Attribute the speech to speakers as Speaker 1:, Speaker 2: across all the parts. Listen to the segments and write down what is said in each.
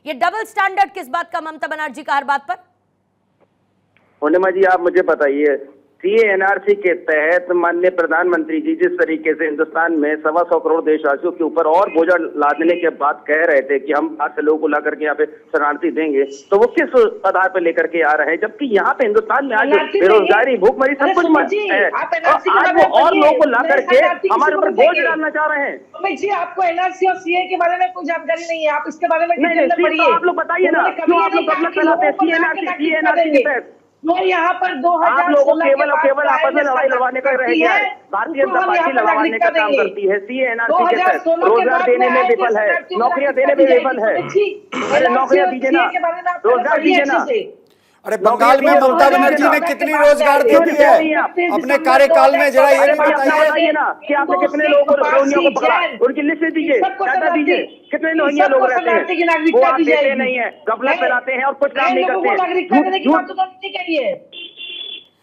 Speaker 1: ये double standard किस बात का ममता बनर्जी का हर बात पर?
Speaker 2: पूर्णिमा जी, आप मुझे बताइए, CA/NRC के तहत माननीय प्रधानमंत्री जी जिस तरीके से हिंदुस्तान में 125 करोड़ देशवासियों के ऊपर और बोझा लादने के बाद कह रहे थे कि हम बाहर से लोगों को ला करके यहाँ पे शरणार्थी देंगे, तो वो किस आधार पर लेकर के आ रहे हैं? जबकि यहाँ पे हिंदुस्तान में आज बेरोजगारी, भूखमरी सब कुछ है, आज वो और लोगों को ला करके हमारे ऊपर बोझ डालना चाह रहे हैं।
Speaker 3: अमित जी, आपको NRC और CA के बारे में कोई जानकारी नहीं है, आप इसके बारे में
Speaker 2: आप लोग बताइए ना, क्यों आप लोग गलत फैलाते हैं? CA/NRC के तहत
Speaker 3: वो यहाँ पर 2016
Speaker 2: आप लोगों को केवल आपस में लड़ाई लड़वाने का रह गया है। भारतीय जनता पार्टी लड़वाने का काम करती है। CA/NRC के तहत रोजगार देने में विफल है, नौकरियां देने में विफल है। अरे नौकरियां दीजिए ना, रोजगार दीजिए ना।
Speaker 4: अरे बंगाल में ममता बनर्जी ने कितनी रोजगार दे दी है अपने कार्यकाल में? जरा ये
Speaker 2: बताइए ना कि आपने कितने लोगों को रोहिंग्या को पकड़ा, उनकी लिस्ट दीजिए, डाटा दीजिए, कितने रोहिंग्या लोग रहते हैं, वो आप देते नहीं है, गफलत फैलाते हैं और कुछ काम नहीं करते हैं।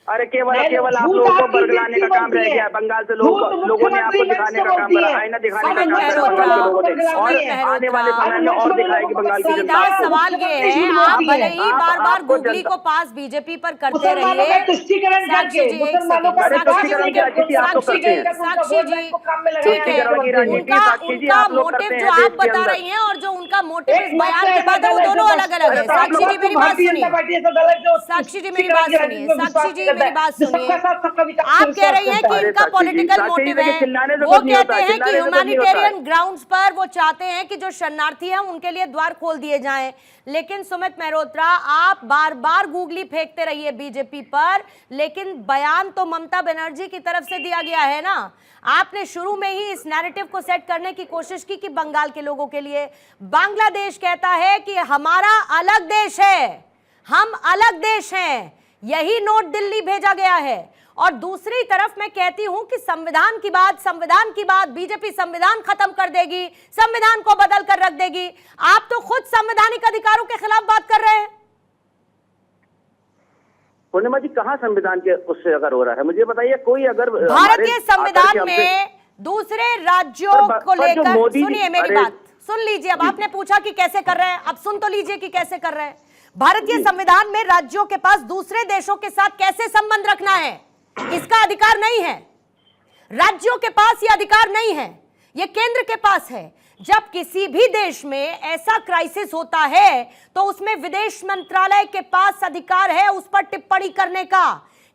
Speaker 2: अरे केवल आप लोगों को बरगलाने का काम रह गया है। बंगाल से लोगों ने आपको दिखाने का काम करा, आईना दिखाने का काम करा बंगाल के लोगों ने, और आने वाले समय में और दिखाएगी बंगाल की जनता।
Speaker 1: सवाल ये है, आप भले ही बार बार गूगली को पास बीजेपी पर करते रहिए,
Speaker 3: तुष्टिकरण करके मुसलमानों का
Speaker 1: साक्षी जी, ठीक है, उनका मोटिव जो आप बता रही हैं और जो उनका मोटिव इस बयान के बाद है, वो दोनों अलग अलग है। साक्षी जी मेरी बात सुनिए, साक्षी जी मेरी बात सुनिए, साक्षी जी मेरी बात सुनिए। आप कह रही हैं कि इनका पॉलिटिकल मोटिव है, वो कहते हैं कि ह्यूमैनिटेरियन ग्राउंड्स पर वो चाहते हैं कि जो शरणार्थी हैं उनके लिए द्वार खोल दिए जाएं। लेकिन सुमित मेहरोत्रा, आप बार बार गूगली फेंकते रहिए बीजेपी पर, लेकिन बयान तो ममता बनर्जी की तरफ से दिया गया है ना। आपने शुरू में ही इस नैरेटिव को सेट करने की कोशिश की कि बंगाल के लोगों के लिए बांग्लादेश कहता है कि हमारा अलग देश है, हम अलग देश हैं, यही नोट दिल्ली भेजा गया है। और दूसरी तरफ मैं कहती हूं कि संविधान की बात बीजेपी संविधान खत्म कर देगी, संविधान को बदल कर रख देगी। आप तो खुद संवैधानिक अधिकारों के खिलाफ बात कर रहे हैं।
Speaker 2: पूर्णिमा जी, कहाँ संविधान के उससे अगर हो रहा है, मुझे बताइए। कोई अगर
Speaker 1: भारतीय संविधान में दूसरे राज्यों को लेकर, सुनिए मेरी बात, सुन लीजिए। अब आपने पूछा कि कैसे कर रहे हैं, अब सुन तो लीजिए कि कैसे कर रहे हैं। भारतीय संविधान में राज्यों के पास दूसरे देशों के साथ कैसे संबंध रखना है, इसका अधिकार नहीं है। राज्यों के पास यह अधिकार नहीं है, यह केंद्र के पास है। जब किसी भी देश में ऐसा क्राइसिस होता है तो उसमें विदेश मंत्रालय के पास अधिकार है उस पर टिप्पणी करने का।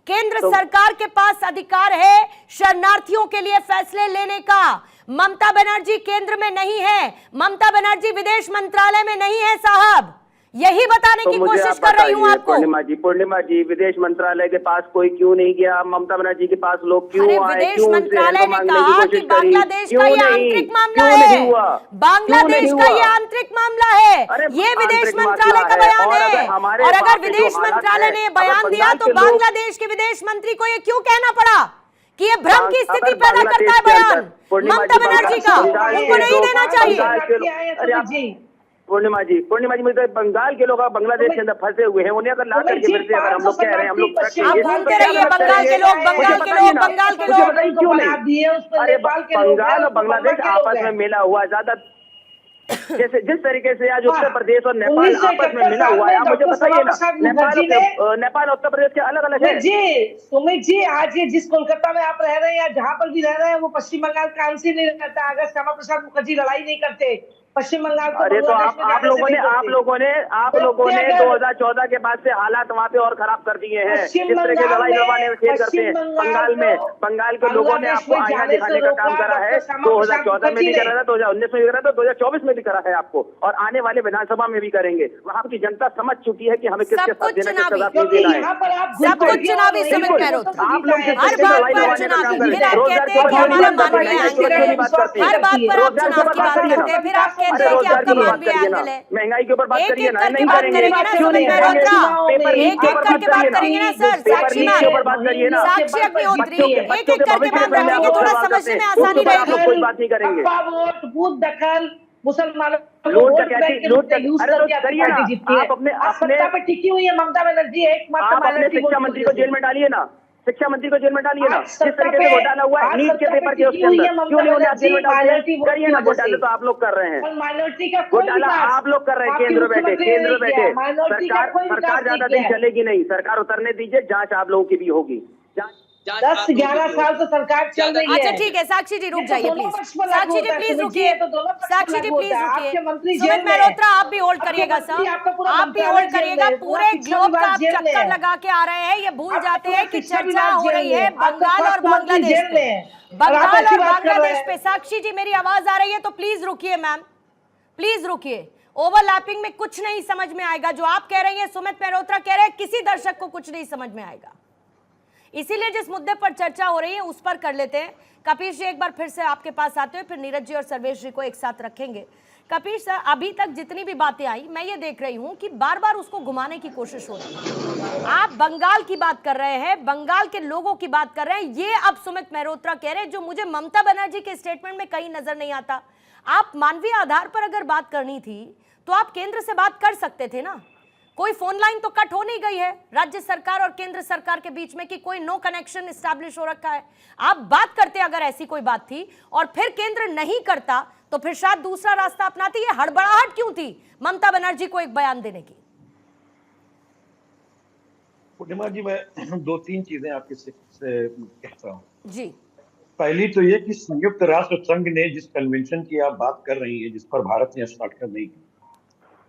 Speaker 1: केंद्र सरकार के पास अधिकार है शरणार्थियों के लिए फैसले लेने का। ममता बनर्जी केंद्र में नहीं है, ममता बनर्जी विदेश मंत्रालय में नहीं है साहब, यही बताने की कोशिश कर रही हूँ आपको।
Speaker 2: पूर्णिमा जी, विदेश मंत्रालय के पास कोई क्यों नहीं गया? ममता बनर्जी के पास लोग क्यों आए?
Speaker 1: विदेश मंत्रालय ने कहा कि बांग्लादेश का ये आंतरिक मामला है, बांग्लादेश का ये आंतरिक मामला है, ये विदेश मंत्रालय का बयान है। और अगर विदेश मंत्रालय ने बयान दिया तो बांग्लादेश के विदेश मंत्री को ये क्यों कहना पड़ा कि ये भ्रम की स्थिति पैदा करता है बयान ममता बनर्जी का? उनको नहीं देना चाहिए।
Speaker 2: पूर्णिमा जी, मुझे बंगाल के लोग बंगलादेश के अंदर फंसे हुए हैं, उन्हें अगर ला करके फिर से अगर हम लोग कह रहे हैं, हम लोग
Speaker 1: आप घूमते रहिए बंगाल के लोग,
Speaker 2: क्यों नहीं? अरे बंगाल और बांग्लादेश आपस में मिला हुआ ज्यादा, जैसे जिस तरीके से आज उत्तर प्रदेश और नेपाल आपस में मिला हुआ है। आप मुझे बताइए ना, नेपाल और उत्तर प्रदेश के अलग अलग है
Speaker 3: जी। सुमित जी, आज ये जिस कोलकाता में आप रह रहे हैं या जहाँ पर भी रह रहे हैं, वो पश्चिम बंगाल कांसी नहीं करता, अगर श्यामा प्रसाद मुखर्जी लड़ाई नहीं करते पश्चिम बंगाल को।
Speaker 2: अरे तो आप लोगों ने 2014 के बाद से हालात वहाँ पे और खराब कर दिए हैं। जिस तरह के लड़ाई लड़वाने में खेल करते हैं बंगाल के लोगों ने आपको आईना दिखाने का काम करा है। 2014 में भी करा था, 2019 में भी करा था, 2024 में भी करा है आपको, और आने वाले विधानसभा में भी करेंगे। वहाँ की जनता समझ चुकी है कि हमें किसके साथ देना है, सजा नहीं देना है।
Speaker 1: सब कुछ चुनावी समय कह रहे हो
Speaker 2: आप लोग हर बात पर चुनावी,
Speaker 1: फिर आप कहते हैं कि हमारा मानवीय एंगल है, हर बात पर आप चुनाव की बात करते हैं, फिर आप कहते हैं कि आपका मानवीय एंगल है।
Speaker 2: महंगाई के ऊपर बात करिए ना,
Speaker 1: नहीं करेंगे ना सुमित मेहरोत्रा, एक एक करके बात करेंगे ना सर। साक्षी अग्निहोत्री, एक एक करके बात करेंगे, थोड़ा समझने में आसानी रहेगी।
Speaker 2: कोई बात नहीं करेंगे।
Speaker 3: बूथ दखल, मुसलमानों
Speaker 2: आप अपने
Speaker 3: सत्ता पे टिकी हुई है ममता बनर्जी,
Speaker 2: आप अपने शिक्षा मंत्री को जेल में डालिए ना, शिक्षा मंत्री को जेल में डालिए ना,
Speaker 3: आज
Speaker 2: जिस तरीके से घोटाला हुआ है नीट के पेपर के उसके अंदर, क्यों नहीं उन्हें जेल में डालिए? करिए ना, घोटाले तो आप लोग कर रहे हैं,
Speaker 3: माइनॉरिटी का कोई
Speaker 2: घोटाला आप लोग कर रहे हैं, केंद्र में बैठे। सरकार ज्यादा दिन चलेगी नहीं, सरकार उतरने दीजिए, जांच आप लोगों की भी होगी।
Speaker 3: 10-11 साल तो सरकार चल रही है।
Speaker 1: अच्छा ठीक है, साक्षी जी रुक जाइए प्लीज, साक्षी जी प्लीज रुकिए, साक्षी जी प्लीज रुकिए। सुमित मल्होत्रा आप भी होल्ड करिएगा सर, आप भी होल्ड करिएगा। पूरे ग्लोब का आप चक्कर लगा के आ रहे हैं, ये भूल जाते हैं कि चर्चा हो रही है बंगाल और बांग्लादेश पे, बंगाल और बांग्लादेश पे। साक्षी जी मेरी आवाज आ रही है तो प्लीज रुकिए मैम, प्लीज रुकिए। ओवरलैपिंग में कुछ नहीं समझ में आएगा, जो आप कह रही हैं सुमित मल्होत्रा कह रहे हैं, किसी दर्शक को कुछ नहीं समझ में आएगा। इसीलिए जिस मुद्दे पर चर्चा हो रही है उस पर कर लेते हैं। कपिश जी एक बार फिर से आपके पास आते हुए, फिर नीरज जी और सर्वेश जी को एक साथ रखेंगे। कपिश सर, अभी तक जितनी भी बातें आई मैं ये देख रही हूं कि बार बार उसको घुमाने की कोशिश हो रही है। आप बंगाल की बात कर रहे हैं, बंगाल के लोगों की बात कर रहे हैं, ये अब सुमित मल्होत्रा कह रहे हैं जो मुझे ममता बनर्जी के स्टेटमेंट में कहीं नजर नहीं आता। आप मानवीय आधार पर अगर बात करनी थी तो आप केंद्र से बात कर सकते थे ना, कोई फोन लाइन तो कट हो नहीं गई है राज्य सरकार और केंद्र सरकार के बीच में कि कोई नो कनेक्शन एस्टैब्लिश हो रखा है। आप बात करते अगर ऐसी कोई बात थी और फिर केंद्र नहीं करता तो फिर शायद दूसरा रास्ता अपनाती। ये हड़बड़ाहट क्यों थी ममता बनर्जी को एक बयान देने की?
Speaker 5: पूर्णिमा जी, मैं 2-3 चीजें आपके से कहता हूँ
Speaker 1: जी।
Speaker 5: पहली तो ये कि संयुक्त राष्ट्र संघ ने जिस कन्वेंशन की आप बात कर रही है, जिस पर भारत ने हस्ताक्षर नहीं किया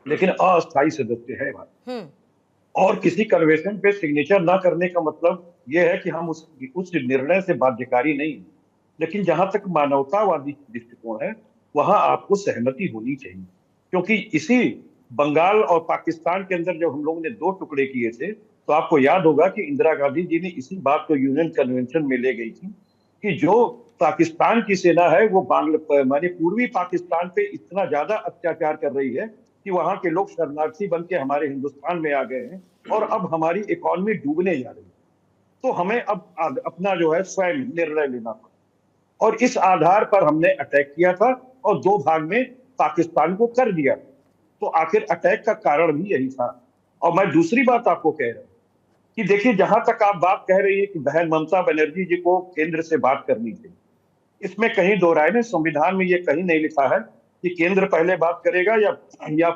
Speaker 5: लेकिन अस्थायी सदस्य है भारत, और किसी कन्वेंशन पे सिग्नेचर ना करने का मतलब यह है कि हम उस निर्णय से बाध्यकारी नहीं है। लेकिन जहां तक मानवतावादी दृष्टिकोण है वहां आपको सहमति होनी चाहिए, क्योंकि इसी बंगाल और पाकिस्तान के अंदर जब हम लोगों ने 2 टुकड़े किए थे तो आपको याद होगा कि इंदिरा गांधी जी ने इसी बात को यूएन कन्वेंशन में ले गई थी कि जो पाकिस्तान की सेना है वो माने पूर्वी पाकिस्तान पे इतना ज्यादा अत्याचार कर रही है कि वहां के लोग शरणार्थी बन के हमारे हिंदुस्तान में आ गए हैं और अब हमारी इकोनॉमी डूबने जा रही है। तो हमें अब अपना जो है स्वयं निर्णय लेना पड़ा, और इस आधार पर हमने अटैक किया था और 2 भाग में पाकिस्तान को कर दिया। तो आखिर अटैक का कारण भी यही था। और मैं दूसरी बात आपको कह रहा हूं कि देखिए, जहां तक आप बात कह रही है कि बहन ममता बनर्जी जी को केंद्र से बात करनी चाहिए, इसमें कहीं दो राय नहीं, संविधान में ये कहीं नहीं लिखा है कि केंद्र पहले बात करेगा या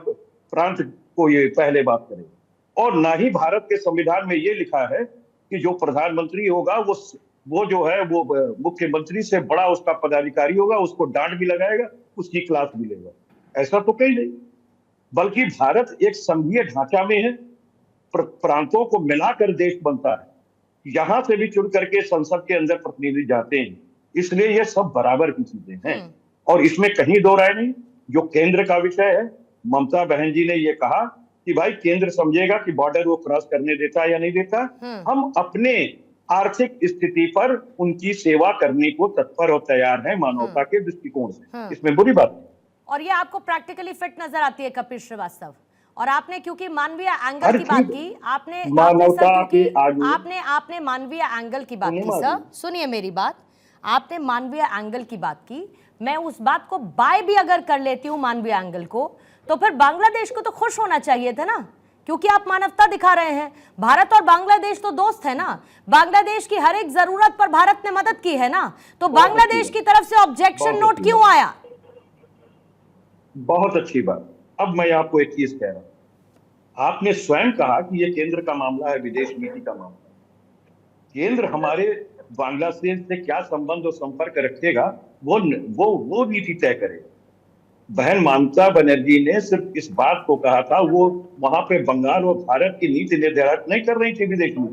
Speaker 5: प्रांत को ये पहले बात करेगा। और ना ही भारत के संविधान में ये लिखा है कि जो प्रधानमंत्री होगा वो जो है वो मुख्यमंत्री से बड़ा उसका पदाधिकारी होगा, उसको डांट भी लगाएगा, उसकी क्लास भी लेगा। ऐसा तो कहीं नहीं, बल्कि भारत एक संघीय ढांचा में है, प्रांतों को मिलाकर देश बनता है, यहां से भी चुन करके संसद के अंदर प्रतिनिधि जाते हैं, इसलिए ये सब बराबर की चीजें हैं और इसमें कहीं दो राय नहीं। जो केंद्र का विषय है, ममता बहन जी ने ये कहा कि भाई केंद्र समझेगा कि बॉर्डर वो क्रॉस करने देता है या नहीं देता। हम अपने आर्थिक स्थिति पर उनकी सेवा करने को तत्पर और तैयार हैं मानवता के दृष्टिकोण से, इसमें बुरी बात नहीं।
Speaker 1: और ये आपको प्रैक्टिकली फिट नजर आती है कपिल श्रीवास्तव। और आपने क्योंकि मानवीय एंगल की बात की, आपने मानवीय एंगल की बात की सर, सुनिए मेरी बात, आपने मानवीय एंगल की बात की, मैं उस बात को बाय भी अगर कर लेती हूँ मानवीय एंगल को, तो फिर बांग्लादेश को तो खुश होना चाहिए था ना, क्योंकि आप मानवता दिखा रहे हैं। भारत और बांग्लादेश तो दोस्त है ना, बांग्लादेश की हर एक जरूरत पर भारत ने मदद की है ना, तो बांग्लादेश की तरफ से ऑब्जेक्शन नोट क्यों आया?
Speaker 5: बहुत अच्छी बात। अब मैं आपको एक चीज कह रहा हूं, आपने स्वयं कहा कि यह केंद्र का मामला है, विदेश नीति का मामला। केंद्र हमारे बांग्लादेश से क्या संबंध और संपर्क रखेगा वो नीति तय करेगा। बहन ममता बनर्जी ने सिर्फ इस बात को कहा था, वो वहां पे बंगाल और भारत की नीति निर्धारित नहीं कर रही थी विदेश में,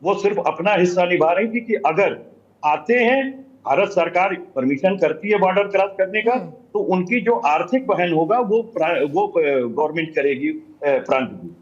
Speaker 5: वो सिर्फ अपना हिस्सा निभा रही थी कि अगर आते हैं, भारत सरकार परमिशन करती है बॉर्डर क्रॉस करने का, तो उनकी जो आर्थिक वहन होगा वो गवर्नमेंट करेगी प्रांत की।